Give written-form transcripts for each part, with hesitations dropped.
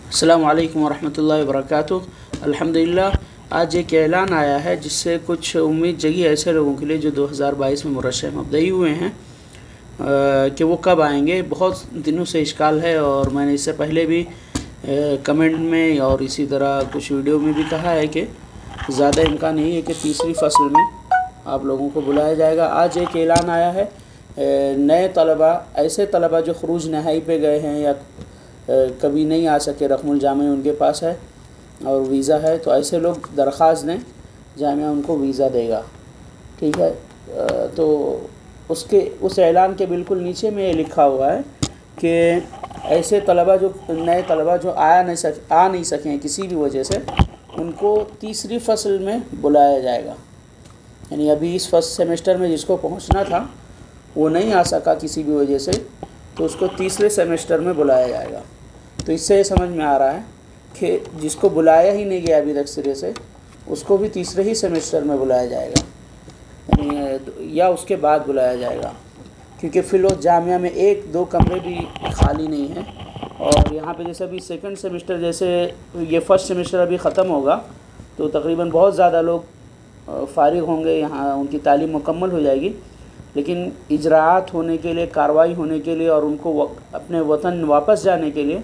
अस्सलामु अलैकुम वरहमतुल्लाहि वबरकातुहू। अल्हम्दुलिल्लाह आज एक ऐलान आया है जिससे कुछ उम्मीद जगी ऐसे लोगों के लिए जो 2022 में मुरशह मबदई हुए हैं कि वो कब आएंगे। बहुत दिनों से इश्काल है और मैंने इससे पहले भी कमेंट में और इसी तरह कुछ वीडियो में भी कहा है कि ज़्यादा इम्कान यही है कि तीसरी फसल में आप लोगों को बुलाया जाएगा। आज एक ऐलान आया है नए तलबा, ऐसे तलबा जो खरूज नहाई पे गए हैं या कभी नहीं आ सके, रकमुल जामिया उनके पास है और वीज़ा है, तो ऐसे लोग दरख्वास्त दें, जामिया उनको वीज़ा देगा। ठीक है, तो उस ऐलान के बिल्कुल नीचे में ये लिखा हुआ है कि ऐसे तलबा जो नए तलबा जो आ नहीं सकें किसी भी वजह से, उनको तीसरी फसल में बुलाया जाएगा। यानी अभी इस फर्स्ट सेमेस्टर में जिसको पहुंचना था वो नहीं आ सका किसी भी वजह से, तो उसको तीसरे सेमेस्टर में बुलाया जाएगा। तो इससे ये समझ में आ रहा है कि जिसको बुलाया ही नहीं गया अभी तक सिरे से, उसको भी तीसरे ही सेमेस्टर में बुलाया जाएगा, यानी या उसके बाद बुलाया जाएगा, क्योंकि फ़िलहाल जामिया में 1-2 कमरे भी खाली नहीं हैं। और यहाँ पे जैसे अभी सेकंड सेमेस्टर, जैसे ये फर्स्ट सेमेस्टर अभी ख़त्म होगा तो तकरीबन बहुत ज़्यादा लोग फ़ारिग होंगे, यहाँ उनकी तालीम मुकम्मल हो जाएगी। लेकिन इजरात होने के लिए, कार्रवाई होने के लिए और उनको अपने वतन वापस जाने के लिए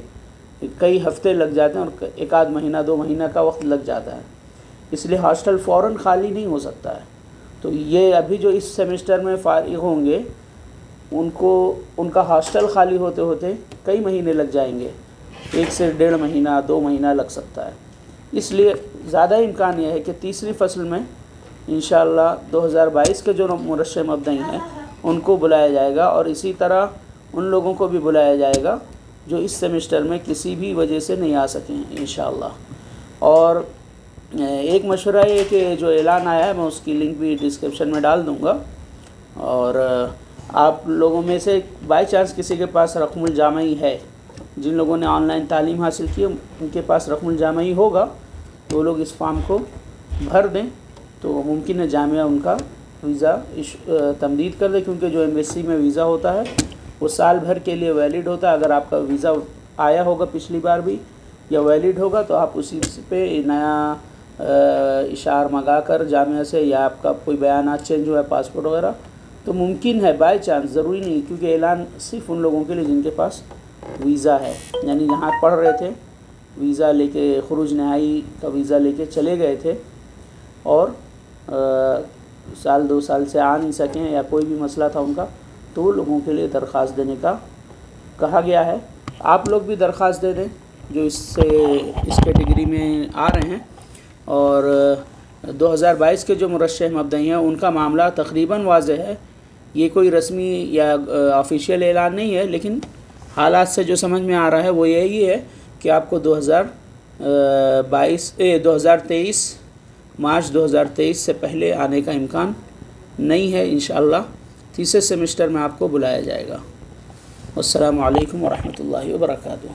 कई हफ्ते लग जाते हैं और 1 महीना 2 महीना का वक्त लग जाता है। इसलिए हॉस्टल फ़ौरन खाली नहीं हो सकता है। तो ये अभी जो इस सेमेस्टर में फ़ारिग होंगे उनको उनका हॉस्टल खाली होते होते कई महीने लग जाएंगे, 1 से 1.5 महीना 2 महीना लग सकता है। इसलिए ज़्यादा इम्कान यह है कि तीसरी फसल में इंशाअल्लाह 2022 के जो मुरशह मबदई हैं उनको बुलाया जाएगा, और इसी तरह उन लोगों को भी बुलाया जाएगा जो इस सेमेस्टर में किसी भी वजह से नहीं आ सके हैं इंशाअल्लाह। और एक मशवरा ये कि जो ऐलान आया है मैं उसकी लिंक भी डिस्क्रिप्शन में डाल दूँगा, और आप लोगों में से बाई चांस किसी के पास रकमुल जामई है, जिन लोगों ने ऑनलाइन तालीम हासिल की उनके पास रकमुल जामई होगा, तो वो लोग इस फॉर्म को भर दें, तो मुमकिन है जामिया उनका वीज़ा तमदीद कर दे, क्योंकि जो एम्बेसी में वीज़ा होता है वो साल भर के लिए वैलिड होता है। अगर आपका वीज़ा आया होगा पिछली बार भी या वैलिड होगा तो आप उसी पे नया इशार मंगा कर जामिया से, या आपका कोई बयान चेंज हुआ है पासपोर्ट वगैरह, तो मुमकिन है बाई चांस, ज़रूरी नहीं, क्योंकि ऐलान सिर्फ उन लोगों के लिए जिनके पास वीज़ा है, यानी जहाँ पढ़ रहे थे वीज़ा लेके, खुरूज नहाई का वीज़ा लेके चले गए थे और साल 2 साल से आ नहीं सकें या कोई भी मसला था उनका, तो वो लोगों के लिए दरख्वास्त देने का कहा गया है। आप लोग भी दरख्वास्त दे दें जो इस कैटेगरी में आ रहे हैं। और 2022 के जो मुरशह मबदई हैं उनका मामला तकरीबन वाज़ेह है, ये कोई रस्मी या ऑफिशियल ऐलान नहीं है, लेकिन हालात से जो समझ में आ रहा है वो यही है कि आपको 2023 मार्च 2023 से पहले आने का इम्कान नहीं है। इंशाअल्लाह तीसरे सेमेस्टर में आपको बुलाया जाएगा। अस्सलामु अलैकुम वरहमतुल्लाहि वबरकातुहू।